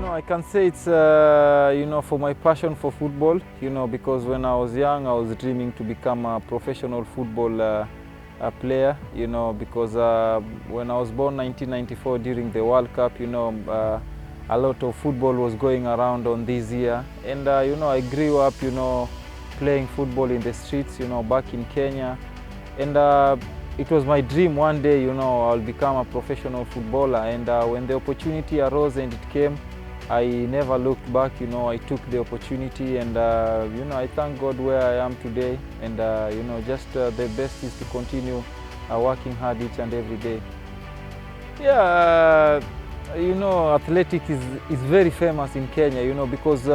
I can say it's, for my passion for football, because when I was young, I was dreaming to become a professional football player, because when I was born 1994 during the World Cup, a lot of football was going around on this year. And, I grew up, playing football in the streets, back in Kenya. And it was my dream one day, I'll become a professional footballer. And when the opportunity arose and it came, I never looked back, I took the opportunity, and I thank God where I am today. And just the best is to continue working hard each and every day. Yeah, athletics is very famous in Kenya, because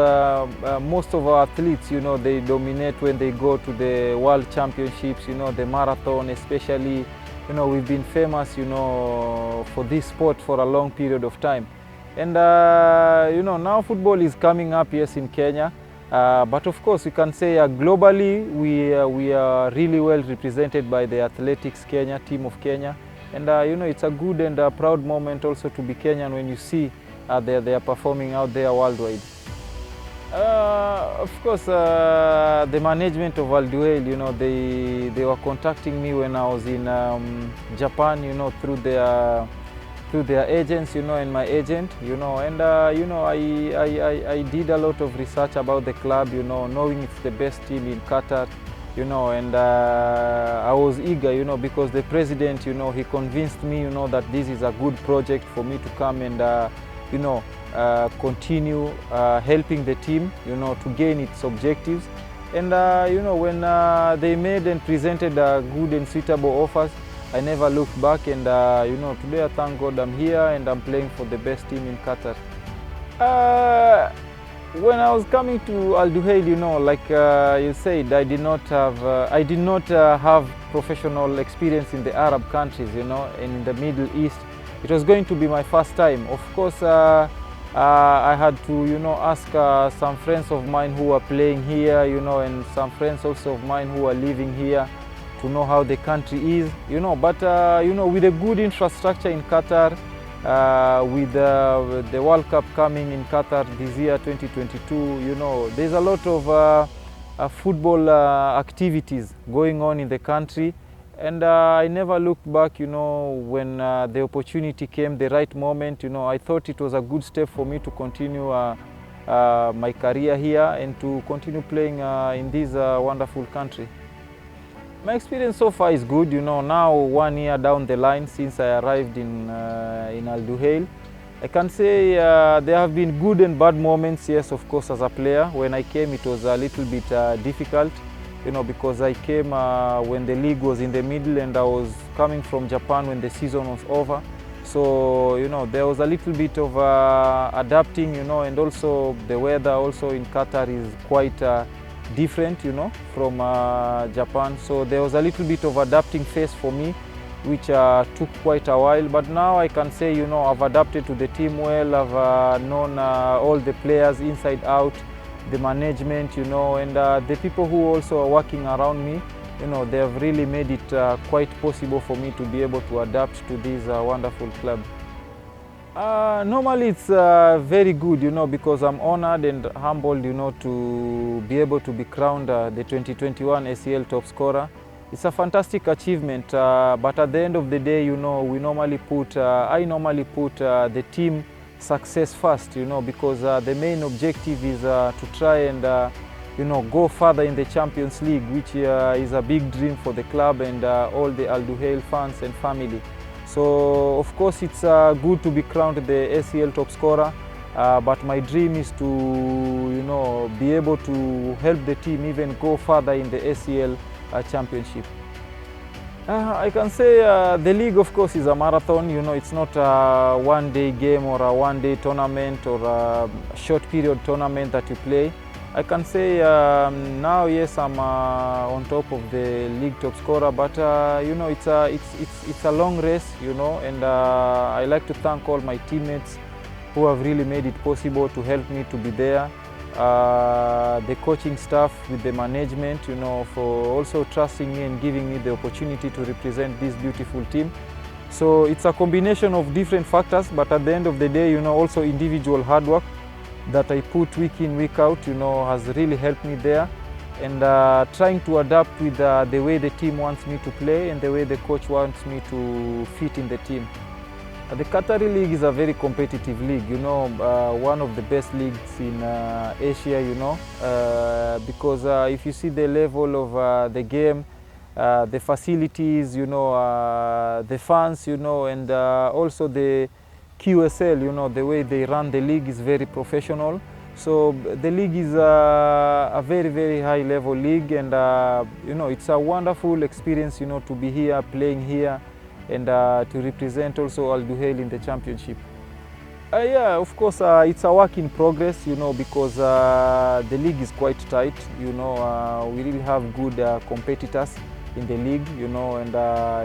most of our athletes, they dominate when they go to the World Championships, the marathon especially. We've been famous, for this sport for a long period of time. And now football is coming up, yes, in Kenya. But of course, we can say globally, we are really well represented by the Athletics Kenya, team of Kenya. And it's a good and a proud moment also to be Kenyan when you see they are performing out there worldwide. Of course, the management of Alduhail, they were contacting me when I was in Japan, through their agents, and my agent, and I did a lot of research about the club, knowing it's the best team in Qatar, and I was eager, because the president, he convinced me, that this is a good project for me to come and, continue helping the team, to gain its objectives. And, when they made and presented good and suitable offers, I never looked back, and today I thank God I'm here and I'm playing for the best team in Qatar. When I was coming to Alduhail, like you said, I did not have professional experience in the Arab countries, and in the Middle East. It was going to be my first time. Of course, I had to, ask some friends of mine who are playing here, and some friends also of mine who are living here, to know how the country is, but with a good infrastructure in Qatar, with the World Cup coming in Qatar this year, 2022, there's a lot of football activities going on in the country, and I never looked back, when the opportunity came, the right moment, I thought it was a good step for me to continue my career here and to continue playing in this wonderful country. My experience so far is good, now 1 year down the line since I arrived in Alduhail. I can say there have been good and bad moments, yes, of course, as a player. When I came, it was a little bit difficult, because I came when the league was in the middle, and I was coming from Japan when the season was over. So, there was a little bit of adapting, and also the weather also in Qatar is quite different, from Japan. So there was a little bit of adapting phase for me, which took quite a while. But now I can say, I've adapted to the team well. I've known all the players inside out, the management, and the people who also are working around me. They have really made it quite possible for me to be able to adapt to this wonderful club. Normally it's very good, because I'm honored and humbled, to be able to be crowned the 2021 ACL top scorer. It's a fantastic achievement, but at the end of the day, I normally put the team success first, because the main objective is to try and go further in the Champions League, which is a big dream for the club and all the Alduhail fans and family. So of course it's good to be crowned the ACL top scorer, but my dream is to be able to help the team even go further in the ACL championship. I can say the league, of course, is a marathon. It's not a one-day game or a one-day tournament or a short period tournament that you play. I can say now, yes, I'm on top of the league top scorer, but it's a long race, and I like to thank all my teammates who have really made it possible to help me to be there. The coaching staff with the management, for also trusting me and giving me the opportunity to represent this beautiful team. So it's a combination of different factors, but at the end of the day, also individual hard work that I put week in, week out, has really helped me there. And trying to adapt with the way the team wants me to play and the way the coach wants me to fit in the team. The Qatari League is a very competitive league, one of the best leagues in Asia, because if you see the level of the game, the facilities, the fans, and also the QSL, the way they run the league is very professional. So the league is a very, very high level league, and it's a wonderful experience, to be here, playing here, and to represent also Al-Duhail in the championship. Yeah, of course, it's a work in progress, because the league is quite tight. We really have good competitors in the league, and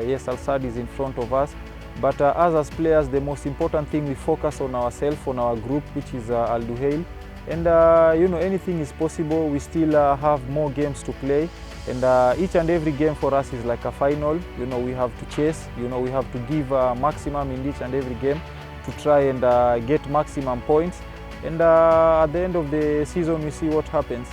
yes, Al-Sadd is in front of us. But as players, the most important thing, we focus on ourselves, on our group, which is Al-Duhail. And anything is possible. We still have more games to play. And each and every game for us is like a final. We have to chase. We have to give maximum in each and every game to try and get maximum points. And at the end of the season, we see what happens.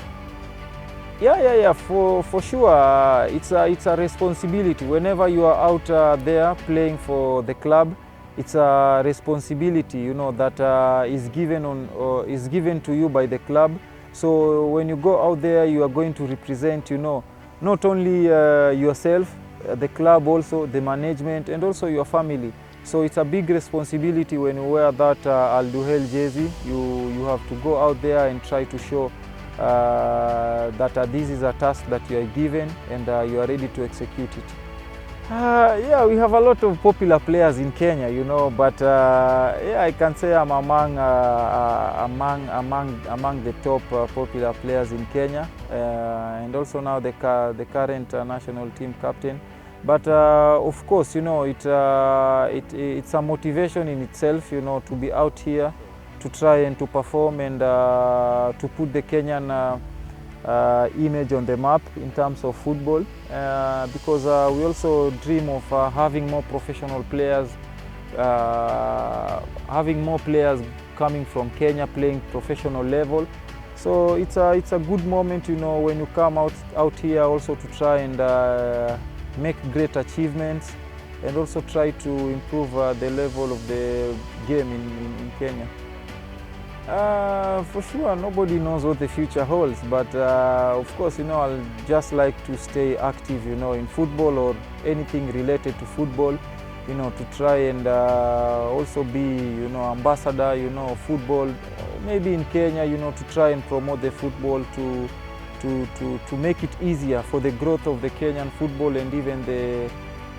Yeah, for sure. It's a responsibility. Whenever you are out there playing for the club, it's a responsibility, that is given to you by the club. So when you go out there, you are going to represent, not only yourself, the club also, the management, and also your family. So it's a big responsibility when you wear that Al-Duhail jersey. You have to go out there and try to show that this is a task that you are given, and you are ready to execute it. Yeah, we have a lot of popular players in Kenya, but yeah, I can say I'm among the top popular players in Kenya, and also now the current national team captain. But of course, it's a motivation in itself, to be out here, to try and to perform and to put the Kenyan image on the map in terms of football, because we also dream of having more professional players, having more players coming from Kenya playing professional level. So it's a good moment, when you come out here also to try and make great achievements and also try to improve the level of the game in Kenya. For sure, nobody knows what the future holds, but of course, I'll just like to stay active, in football or anything related to football, to try and also be, ambassador, of football, maybe in Kenya, to try and promote the football to make it easier for the growth of the Kenyan football, and even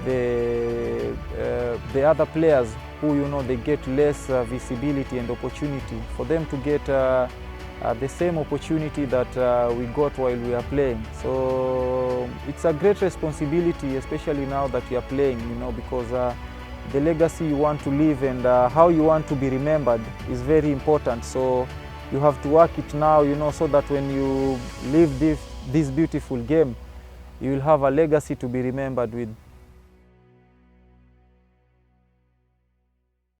the other players who, they get less visibility and opportunity, for them to get the same opportunity that we got while we are playing. So it's a great responsibility, especially now that you are playing, because the legacy you want to leave and how you want to be remembered is very important. So you have to work it now, so that when you leave this beautiful game, you will have a legacy to be remembered with.